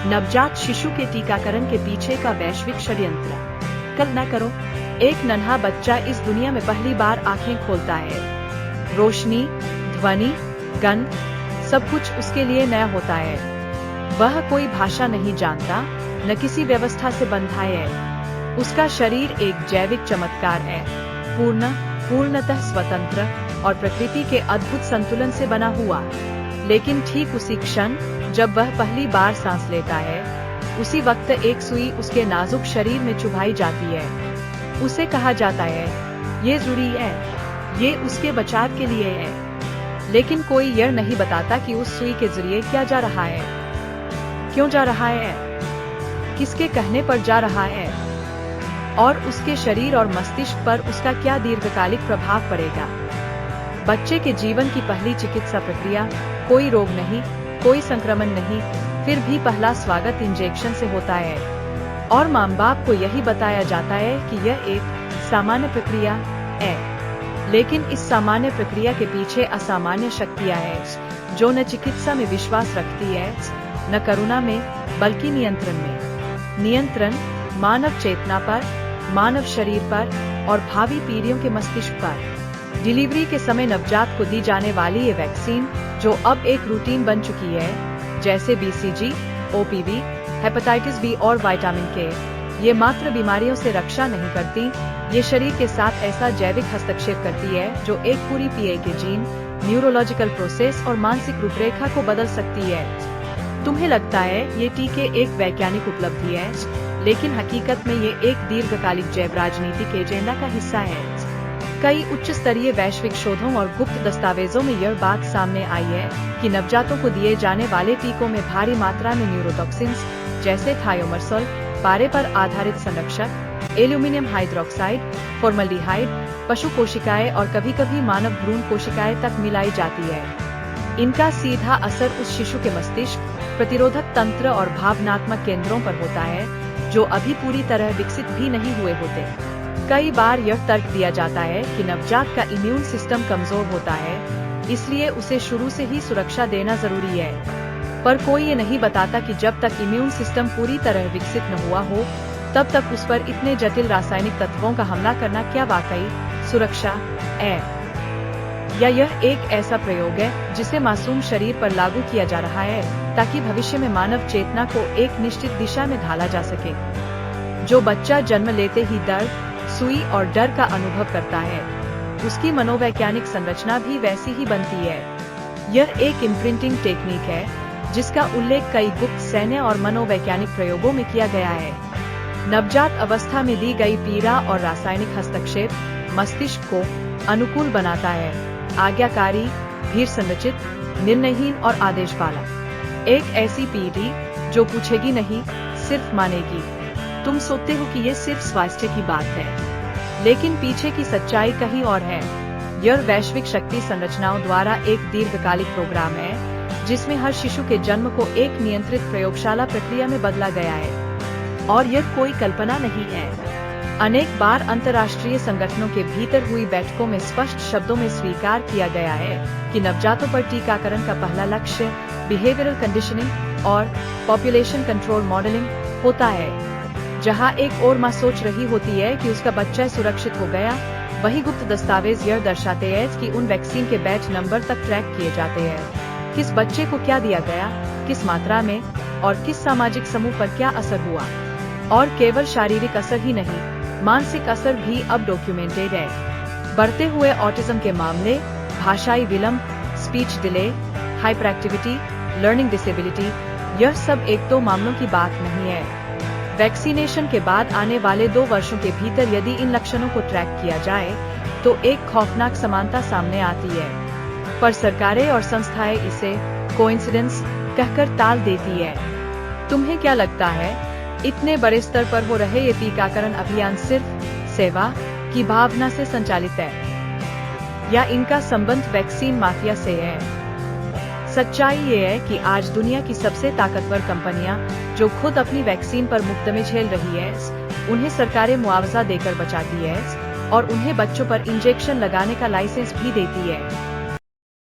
नवजात शिशु के टीकाकरण के पीछे का वैश्विक षड्यंत्र। कल्पना करो, एक नन्हा बच्चा इस दुनिया में पहली बार आंखें खोलता है। रोशनी, ध्वनि, गंध, सब कुछ उसके लिए नया होता है। वह कोई भाषा नहीं जानता, न किसी व्यवस्था से बंधा है। उसका शरीर एक जैविक चमत्कार है, पूर्णतः स्वतंत्र और प्रकृति के अद्भुत संतुलन से बना हुआ। लेकिन ठीक उसी क्षण जब वह पहली बार सांस लेता है, उसी वक्त एक सुई उसके नाजुक शरीर में चुभाई जाती है। उसे कहा जाता है, ये जरूरी है, ये उसके बचाव के लिए है। लेकिन कोई यह नहीं बताता कि उस सुई के जरिए क्या जा रहा है, क्यों जा रहा है, किसके कहने पर जा रहा है, और उसके शरीर और मस्तिष्क पर उसका क्या दीर्घकालिक प्रभाव पड़ेगा। बच्चे के जीवन की पहली चिकित्सा प्रक्रिया, कोई रोग नहीं, कोई संक्रमण नहीं, फिर भी पहला स्वागत इंजेक्शन से होता है। और माँ बाप को यही बताया जाता है कि यह एक सामान्य प्रक्रिया है। लेकिन इस सामान्य प्रक्रिया के पीछे असामान्य शक्तियाँ हैं, जो न चिकित्सा में विश्वास रखती है, न करुणा में, बल्कि नियंत्रण में। नियंत्रण मानव चेतना पर, मानव शरीर पर और भावी पीढ़ियों के मस्तिष्क पर। डिलीवरी के समय नवजात को दी जाने वाली ये वैक्सीन, जो अब एक रूटीन बन चुकी है, जैसे BCG, OPV, हेपेटाइटिस बी और विटामिन के, ये मात्र बीमारियों से रक्षा नहीं करती, ये शरीर के साथ ऐसा जैविक हस्तक्षेप करती है जो एक पूरी पीढ़ी के जीन, न्यूरोलॉजिकल प्रोसेस और मानसिक रूपरेखा को बदल सकती है। तुम्हें लगता है ये टीके एक वैज्ञानिक उपलब्धि है, लेकिन हकीकत में ये एक दीर्घकालिक जैव राजनीतिक एजेंडा का हिस्सा है। कई उच्च स्तरीय वैश्विक शोधों और गुप्त दस्तावेजों में यह बात सामने आई है कि नवजातों को दिए जाने वाले टीकों में भारी मात्रा में न्यूरोटॉक्सिन्स, जैसे थायोमर्सोल, पारे पर आधारित संरक्षक, एल्यूमिनियम हाइड्रोक्साइड, फॉर्मल्डिहाइड, पशु कोशिकाएं और कभी-कभी मानव भ्रूण कोशिकाएं तक मिलाई जाती है। इनका सीधा असर उस शिशु के मस्तिष्क, प्रतिरोधक तंत्र और भावनात्मक केंद्रों पर होता है, जो अभी पूरी तरह विकसित भी नहीं हुए होते। कई बार यह तर्क दिया जाता है कि नवजात का इम्यून सिस्टम कमजोर होता है, इसलिए उसे शुरू से ही सुरक्षा देना जरूरी है। पर कोई ये नहीं बताता कि जब तक इम्यून सिस्टम पूरी तरह विकसित न हुआ हो, तब तक उस पर इतने जटिल रासायनिक तत्वों का हमला करना क्या वाकई सुरक्षा है, या यह एक ऐसा प्रयोग है जिसे मासूम शरीर पर लागू किया जा रहा है ताकि भविष्य में मानव चेतना को एक निश्चित दिशा में ढाला जा सके। जो बच्चा जन्म लेते ही दर्द, सुई और डर का अनुभव करता है, उसकी मनोवैज्ञानिक संरचना भी वैसी ही बनती है। यह एक इम्प्रिंटिंग टेक्निक है जिसका उल्लेख कई गुप्त सैन्य और मनोवैज्ञानिक प्रयोगों में किया गया है। नवजात अवस्था में दी गई पीड़ा और रासायनिक हस्तक्षेप मस्तिष्क को अनुकूल बनाता है, आज्ञाकारी, धीर संरचित, निर्णयहीन और आदेश वाला। एक ऐसी पीढ़ी जो पूछेगी नहीं, सिर्फ मानेगी। तुम सोचते हो कि ये सिर्फ स्वास्थ्य की बात है, लेकिन पीछे की सच्चाई कहीं और है। यह वैश्विक शक्ति संरचनाओं द्वारा एक दीर्घकालिक प्रोग्राम है, जिसमें हर शिशु के जन्म को एक नियंत्रित प्रयोगशाला प्रक्रिया में बदला गया है। और यह कोई कल्पना नहीं है। अनेक बार अंतर्राष्ट्रीय संगठनों के भीतर हुई बैठकों में स्पष्ट शब्दों में स्वीकार किया गया है कि नवजातों पर टीकाकरण का पहला लक्ष्य बिहेवियरल कंडीशनिंग और पॉपुलेशन कंट्रोल मॉडलिंग होता है। जहां एक और माँ सोच रही होती है कि उसका बच्चा सुरक्षित हो गया, वही गुप्त दस्तावेज यह दर्शाते हैं कि उन वैक्सीन के बैच नंबर तक ट्रैक किए जाते हैं। किस बच्चे को क्या दिया गया, किस मात्रा में और किस सामाजिक समूह पर क्या असर हुआ। और केवल शारीरिक असर ही नहीं, मानसिक असर भी अब डॉक्यूमेंटेड है। बढ़ते हुए ऑटिज्म के मामले, भाषाई विलंब, speech delay, hyper activity, learning disability, यह सब एक दो मामलों की बात नहीं है। वैक्सीनेशन के बाद आने वाले 2 वर्षों के भीतर यदि इन लक्षणों को ट्रैक किया जाए, तो एक खौफनाक समानता सामने आती है। पर सरकारें और संस्थाएं इसे कोइंसिडेंस कहकर टाल देती है। तुम्हें क्या लगता है, इतने बड़े स्तर पर हो रहे ये टीकाकरण अभियान सिर्फ सेवा की भावना से संचालित है, या इनका संबंध वैक्सीन माफिया से है? सच्चाई ये है कि आज दुनिया की सबसे ताकतवर कंपनियां, जो खुद अपनी वैक्सीन पर मुकदमे झेल रही है, उन्हें सरकारें मुआवजा देकर बचाती है और उन्हें बच्चों पर इंजेक्शन लगाने का लाइसेंस भी देती है।